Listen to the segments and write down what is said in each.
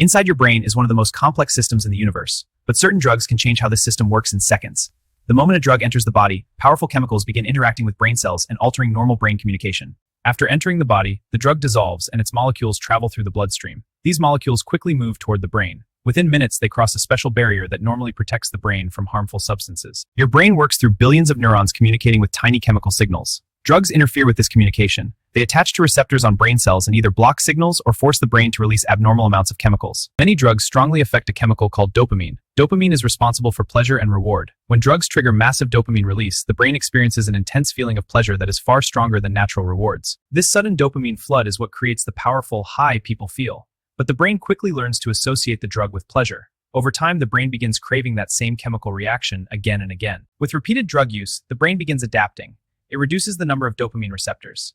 Inside your brain is one of the most complex systems in the universe, but certain drugs can change how this system works in seconds. The moment a drug enters the body, powerful chemicals begin interacting with brain cells and altering normal brain communication. After entering the body, the drug dissolves and its molecules travel through the bloodstream. These molecules quickly move toward the brain. Within minutes, they cross a special barrier that normally protects the brain from harmful substances. Your brain works through billions of neurons communicating with tiny chemical signals. Drugs interfere with this communication. They attach to receptors on brain cells and either block signals or force the brain to release abnormal amounts of chemicals. Many drugs strongly affect a chemical called dopamine. Dopamine is responsible for pleasure and reward. When drugs trigger massive dopamine release, the brain experiences an intense feeling of pleasure that is far stronger than natural rewards. This sudden dopamine flood is what creates the powerful high people feel. But the brain quickly learns to associate the drug with pleasure. Over time, the brain begins craving that same chemical reaction again and again. With repeated drug use, the brain begins adapting. It reduces the number of dopamine receptors.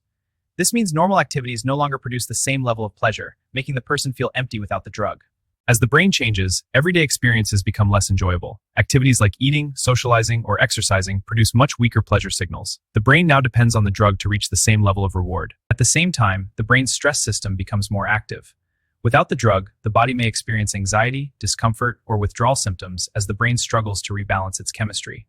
This means normal activities no longer produce the same level of pleasure, making the person feel empty without the drug. As the brain changes, everyday experiences become less enjoyable. Activities like eating, socializing, or exercising produce much weaker pleasure signals. The brain now depends on the drug to reach the same level of reward. At the same time, the brain's stress system becomes more active. Without the drug, the body may experience anxiety, discomfort, or withdrawal symptoms as the brain struggles to rebalance its chemistry.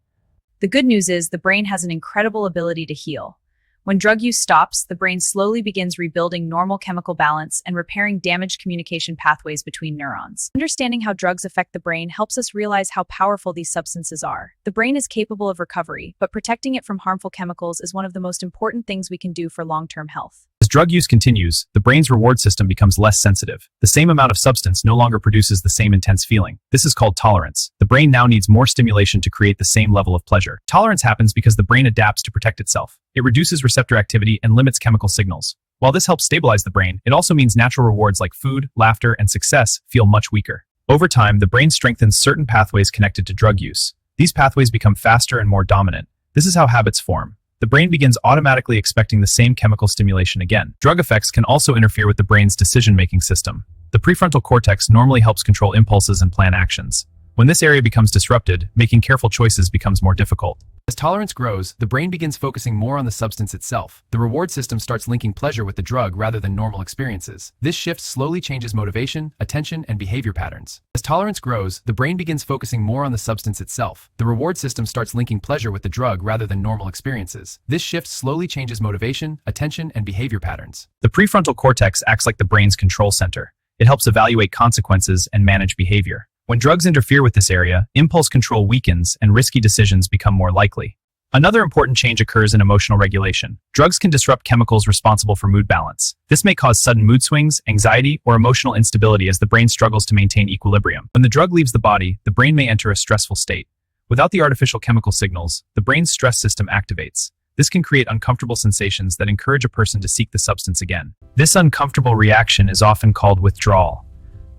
The good news is the brain has an incredible ability to heal. When drug use stops, the brain slowly begins rebuilding normal chemical balance and repairing damaged communication pathways between neurons. Understanding how drugs affect the brain helps us realize how powerful these substances are. The brain is capable of recovery, but protecting it from harmful chemicals is one of the most important things we can do for long-term health. As drug use continues, the brain's reward system becomes less sensitive. The same amount of substance no longer produces the same intense feeling. This is called tolerance. The brain now needs more stimulation to create the same level of pleasure. Tolerance happens because the brain adapts to protect itself. It reduces receptor activity and limits chemical signals. While this helps stabilize the brain, it also means natural rewards like food, laughter, and success feel much weaker. Over time, the brain strengthens certain pathways connected to drug use. These pathways become faster and more dominant. This is how habits form. The brain begins automatically expecting the same chemical stimulation again. Drug effects can also interfere with the brain's decision-making system. The prefrontal cortex normally helps control impulses and plan actions. When this area becomes disrupted, making careful choices becomes more difficult. As tolerance grows, the brain begins focusing more on the substance itself. The reward system starts linking pleasure with the drug rather than normal experiences. This shift slowly changes motivation, attention, and behavior patterns. As tolerance grows, the brain begins focusing more on the substance itself. The reward system starts linking pleasure with the drug rather than normal experiences. This shift slowly changes motivation, attention, and behavior patterns. The prefrontal cortex acts like the brain's control center. It helps evaluate consequences and manage behavior. When drugs interfere with this area, impulse control weakens and risky decisions become more likely. Another important change occurs in emotional regulation. Drugs can disrupt chemicals responsible for mood balance. This may cause sudden mood swings, anxiety, or emotional instability as the brain struggles to maintain equilibrium. When the drug leaves the body, the brain may enter a stressful state. Without the artificial chemical signals, the brain's stress system activates. This can create uncomfortable sensations that encourage a person to seek the substance again. This uncomfortable reaction is often called withdrawal.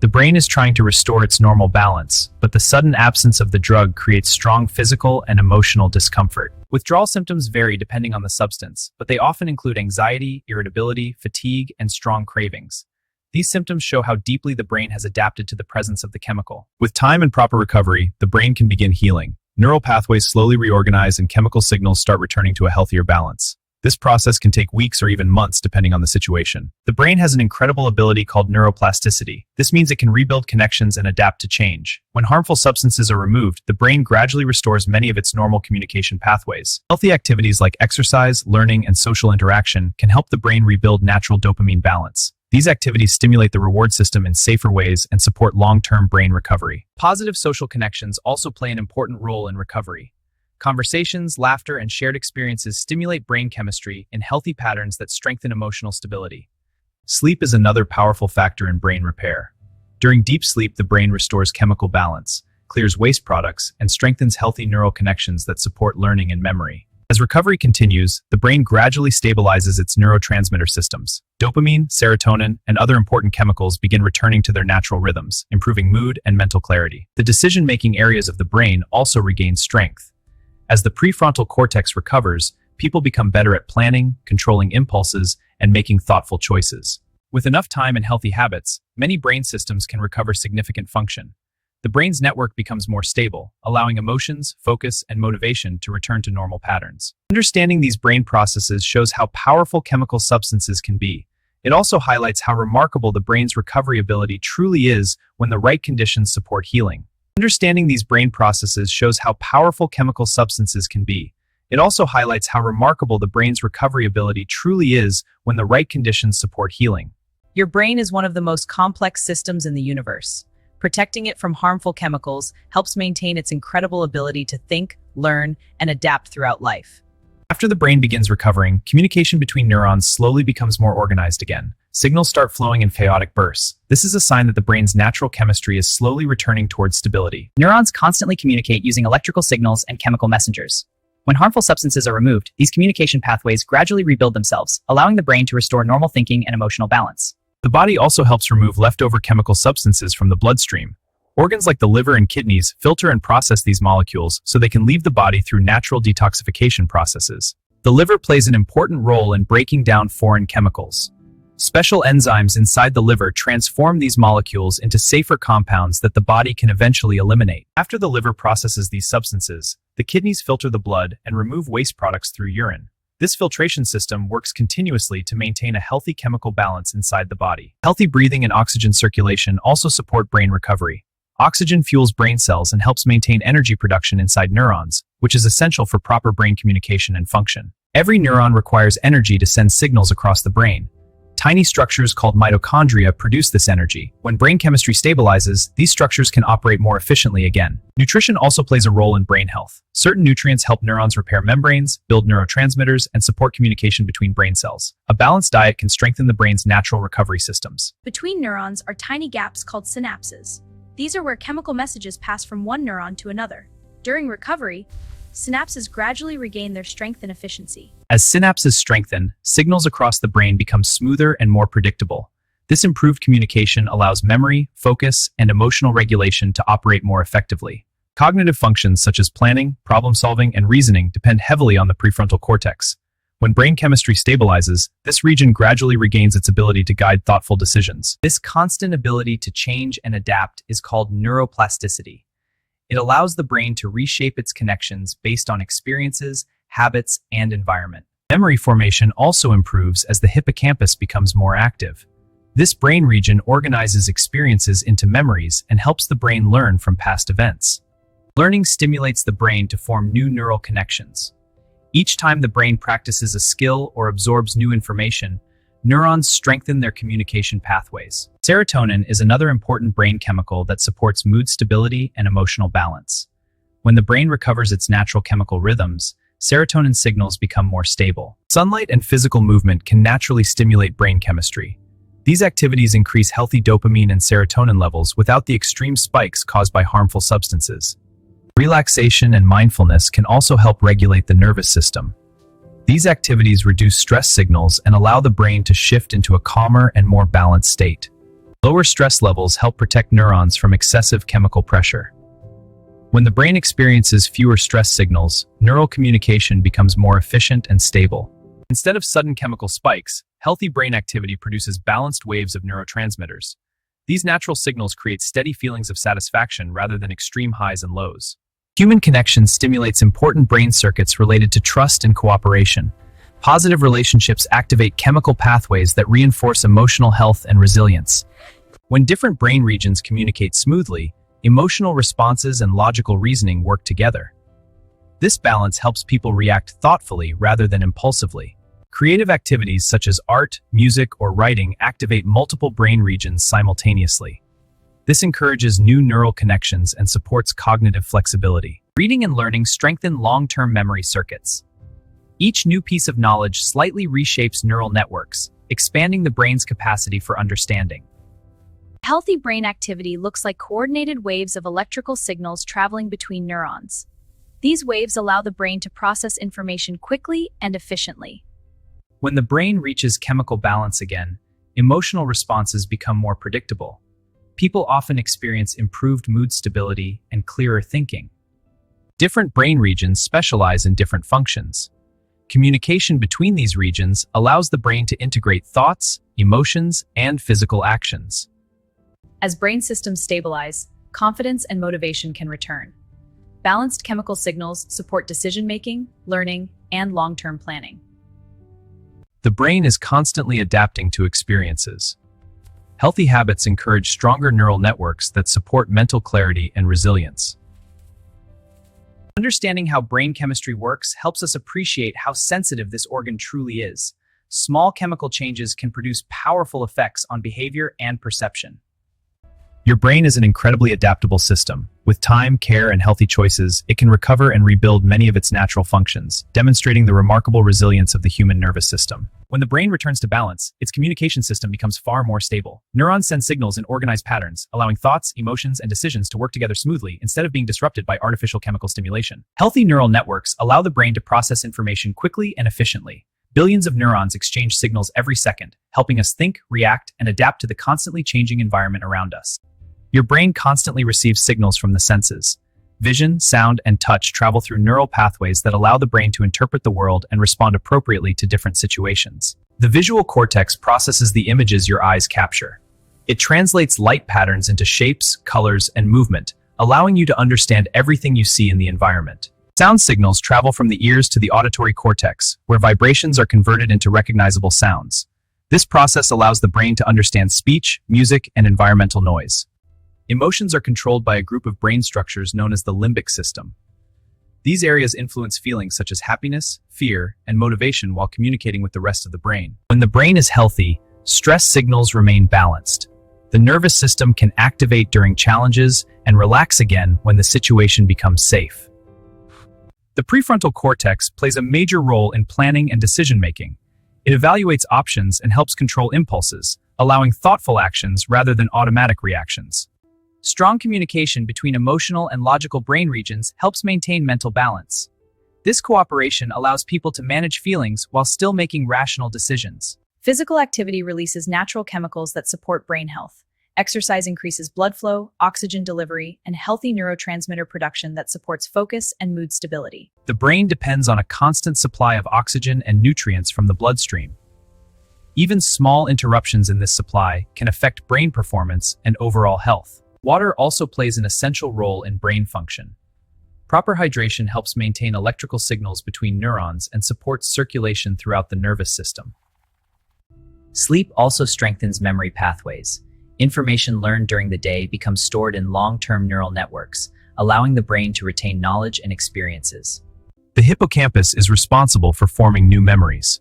The brain is trying to restore its normal balance, but the sudden absence of the drug creates strong physical and emotional discomfort. Withdrawal symptoms vary depending on the substance, but they often include anxiety, irritability, fatigue, and strong cravings. These symptoms show how deeply the brain has adapted to the presence of the chemical. With time and proper recovery, the brain can begin healing. Neural pathways slowly reorganize and chemical signals start returning to a healthier balance. This process can take weeks or even months depending on the situation. The brain has an incredible ability called neuroplasticity. This means it can rebuild connections and adapt to change. When harmful substances are removed, the brain gradually restores many of its normal communication pathways. Healthy activities like exercise, learning, and social interaction can help the brain rebuild natural dopamine balance. These activities stimulate the reward system in safer ways and support long-term brain recovery. Positive social connections also play an important role in recovery. Conversations, laughter, and shared experiences stimulate brain chemistry in healthy patterns that strengthen emotional stability. Sleep is another powerful factor in brain repair. During deep sleep, the brain restores chemical balance, clears waste products, and strengthens healthy neural connections that support learning and memory. As recovery continues, the brain gradually stabilizes its neurotransmitter systems. Dopamine, serotonin, and other important chemicals begin returning to their natural rhythms, improving mood and mental clarity. The decision-making areas of the brain also regain strength. As the prefrontal cortex recovers, people become better at planning, controlling impulses, and making thoughtful choices. With enough time and healthy habits, many brain systems can recover significant function. The brain's network becomes more stable, allowing emotions, focus, and motivation to return to normal patterns. Understanding these brain processes shows how powerful chemical substances can be, It also highlights how remarkable the brain's recovery ability truly is when the right conditions support healing. Understanding these brain processes shows how powerful chemical substances can be. It also highlights how remarkable the brain's recovery ability truly is when the right conditions support healing. Your brain is one of the most complex systems in the universe. Protecting it from harmful chemicals helps maintain its incredible ability to think, learn, and adapt throughout life. After the brain begins recovering, communication between neurons slowly becomes more organized again. Signals start flowing in chaotic bursts. This is a sign that the brain's natural chemistry is slowly returning towards stability. Neurons constantly communicate using electrical signals and chemical messengers. When harmful substances are removed, these communication pathways gradually rebuild themselves, allowing the brain to restore normal thinking and emotional balance. The body also helps remove leftover chemical substances from the bloodstream. Organs like the liver and kidneys filter and process these molecules so they can leave the body through natural detoxification processes. The liver plays an important role in breaking down foreign chemicals. Special enzymes inside the liver transform these molecules into safer compounds that the body can eventually eliminate. After the liver processes these substances, the kidneys filter the blood and remove waste products through urine. This filtration system works continuously to maintain a healthy chemical balance inside the body. Healthy breathing and oxygen circulation also support brain recovery. Oxygen fuels brain cells and helps maintain energy production inside neurons, which is essential for proper brain communication and function. Every neuron requires energy to send signals across the brain. Tiny structures called mitochondria produce this energy. When brain chemistry stabilizes, these structures can operate more efficiently again. Nutrition also plays a role in brain health. Certain nutrients help neurons repair membranes, build neurotransmitters, and support communication between brain cells. A balanced diet can strengthen the brain's natural recovery systems. Between neurons are tiny gaps called synapses. These are where chemical messages pass from one neuron to another. During recovery, synapses gradually regain their strength and efficiency. As synapses strengthen, signals across the brain become smoother and more predictable. This improved communication allows memory, focus, and emotional regulation to operate more effectively. Cognitive functions such as planning, problem-solving, and reasoning depend heavily on the prefrontal cortex. When brain chemistry stabilizes, this region gradually regains its ability to guide thoughtful decisions. This constant ability to change and adapt is called neuroplasticity. It allows the brain to reshape its connections based on experiences, habits, and environment. Memory formation also improves as the hippocampus becomes more active. This brain region organizes experiences into memories and helps the brain learn from past events. Learning stimulates the brain to form new neural connections. Each time the brain practices a skill or absorbs new information, neurons strengthen their communication pathways. Serotonin is another important brain chemical that supports mood stability and emotional balance. When the brain recovers its natural chemical rhythms, serotonin signals become more stable. Sunlight and physical movement can naturally stimulate brain chemistry. These activities increase healthy dopamine and serotonin levels without the extreme spikes caused by harmful substances. Relaxation and mindfulness can also help regulate the nervous system. These activities reduce stress signals and allow the brain to shift into a calmer and more balanced state. Lower stress levels help protect neurons from excessive chemical pressure. When the brain experiences fewer stress signals, neural communication becomes more efficient and stable. Instead of sudden chemical spikes, healthy brain activity produces balanced waves of neurotransmitters. These natural signals create steady feelings of satisfaction rather than extreme highs and lows. Human connection stimulates important brain circuits related to trust and cooperation. Positive relationships activate chemical pathways that reinforce emotional health and resilience. When different brain regions communicate smoothly, emotional responses and logical reasoning work together. This balance helps people react thoughtfully rather than impulsively. Creative activities such as art, music, or writing activate multiple brain regions simultaneously. This encourages new neural connections and supports cognitive flexibility. Reading and learning strengthen long-term memory circuits. Each new piece of knowledge slightly reshapes neural networks, expanding the brain's capacity for understanding. Healthy brain activity looks like coordinated waves of electrical signals traveling between neurons. These waves allow the brain to process information quickly and efficiently. When the brain reaches chemical balance again, emotional responses become more predictable. People often experience improved mood stability and clearer thinking. Different brain regions specialize in different functions. Communication between these regions allows the brain to integrate thoughts, emotions, and physical actions. As brain systems stabilize, confidence and motivation can return. Balanced chemical signals support decision-making, learning, and long-term planning. The brain is constantly adapting to experiences. Healthy habits encourage stronger neural networks that support mental clarity and resilience. Understanding how brain chemistry works helps us appreciate how sensitive this organ truly is. Small chemical changes can produce powerful effects on behavior and perception. Your brain is an incredibly adaptable system. With time, care, and healthy choices, it can recover and rebuild many of its natural functions, demonstrating the remarkable resilience of the human nervous system. When the brain returns to balance, its communication system becomes far more stable. Neurons send signals in organized patterns, allowing thoughts, emotions, and decisions to work together smoothly instead of being disrupted by artificial chemical stimulation. Healthy neural networks allow the brain to process information quickly and efficiently. Billions of neurons exchange signals every second, helping us think, react, and adapt to the constantly changing environment around us. Your brain constantly receives signals from the senses. Vision, sound, and touch travel through neural pathways that allow the brain to interpret the world and respond appropriately to different situations. The visual cortex processes the images your eyes capture. It translates light patterns into shapes, colors, and movement, allowing you to understand everything you see in the environment. Sound signals travel from the ears to the auditory cortex, where vibrations are converted into recognizable sounds. This process allows the brain to understand speech, music, and environmental noise. Emotions are controlled by a group of brain structures known as the limbic system. These areas influence feelings such as happiness, fear, and motivation while communicating with the rest of the brain. When the brain is healthy, stress signals remain balanced. The nervous system can activate during challenges and relax again when the situation becomes safe. The prefrontal cortex plays a major role in planning and decision-making. It evaluates options and helps control impulses, allowing thoughtful actions rather than automatic reactions. Strong communication between emotional and logical brain regions helps maintain mental balance. This cooperation allows people to manage feelings while still making rational decisions. Physical activity releases natural chemicals that support brain health. Exercise increases blood flow, oxygen delivery, and healthy neurotransmitter production that supports focus and mood stability. The brain depends on a constant supply of oxygen and nutrients from the bloodstream. Even small interruptions in this supply can affect brain performance and overall health. Water also plays an essential role in brain function. Proper hydration helps maintain electrical signals between neurons and supports circulation throughout the nervous system. Sleep also strengthens memory pathways. Information learned during the day becomes stored in long-term neural networks, allowing the brain to retain knowledge and experiences. The hippocampus is responsible for forming new memories.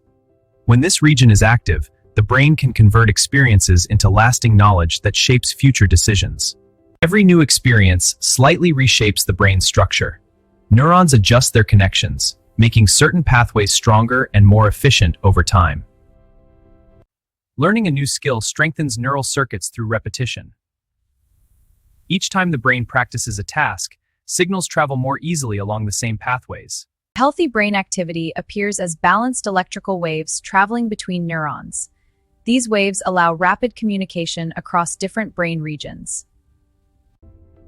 When this region is active, the brain can convert experiences into lasting knowledge that shapes future decisions. Every new experience slightly reshapes the brain's structure. Neurons adjust their connections, making certain pathways stronger and more efficient over time. Learning a new skill strengthens neural circuits through repetition. Each time the brain practices a task, signals travel more easily along the same pathways. Healthy brain activity appears as balanced electrical waves traveling between neurons. These waves allow rapid communication across different brain regions.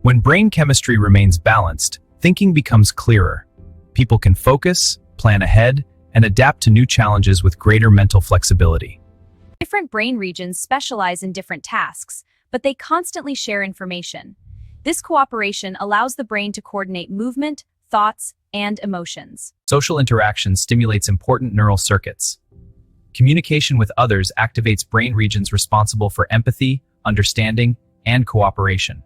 When brain chemistry remains balanced, thinking becomes clearer. People can focus, plan ahead, and adapt to new challenges with greater mental flexibility. Different brain regions specialize in different tasks, but they constantly share information. This cooperation allows the brain to coordinate movement, thoughts, and emotions. Social interaction stimulates important neural circuits. Communication with others activates brain regions responsible for empathy, understanding, and cooperation.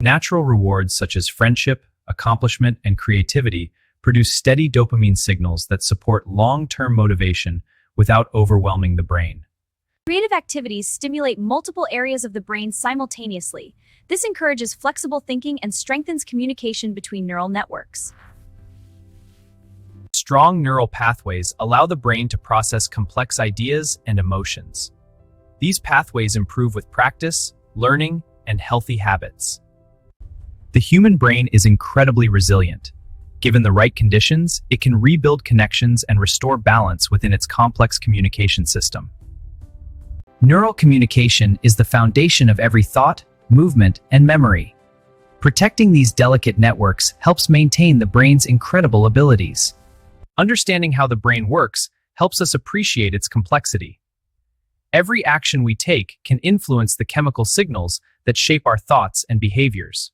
Natural rewards such as friendship, accomplishment, and creativity produce steady dopamine signals that support long-term motivation without overwhelming the brain. Creative activities stimulate multiple areas of the brain simultaneously. This encourages flexible thinking and strengthens communication between neural networks. Strong neural pathways allow the brain to process complex ideas and emotions. These pathways improve with practice, learning, and healthy habits. The human brain is incredibly resilient. Given the right conditions, it can rebuild connections and restore balance within its complex communication system. Neural communication is the foundation of every thought, movement, and memory. Protecting these delicate networks helps maintain the brain's incredible abilities. Understanding how the brain works helps us appreciate its complexity. Every action we take can influence the chemical signals that shape our thoughts and behaviors.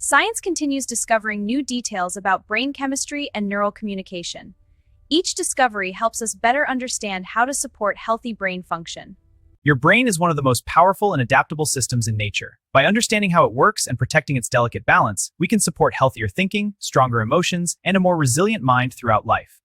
Science continues discovering new details about brain chemistry and neural communication. Each discovery helps us better understand how to support healthy brain function. Your brain is one of the most powerful and adaptable systems in nature. By understanding how it works and protecting its delicate balance, we can support healthier thinking, stronger emotions, and a more resilient mind throughout life.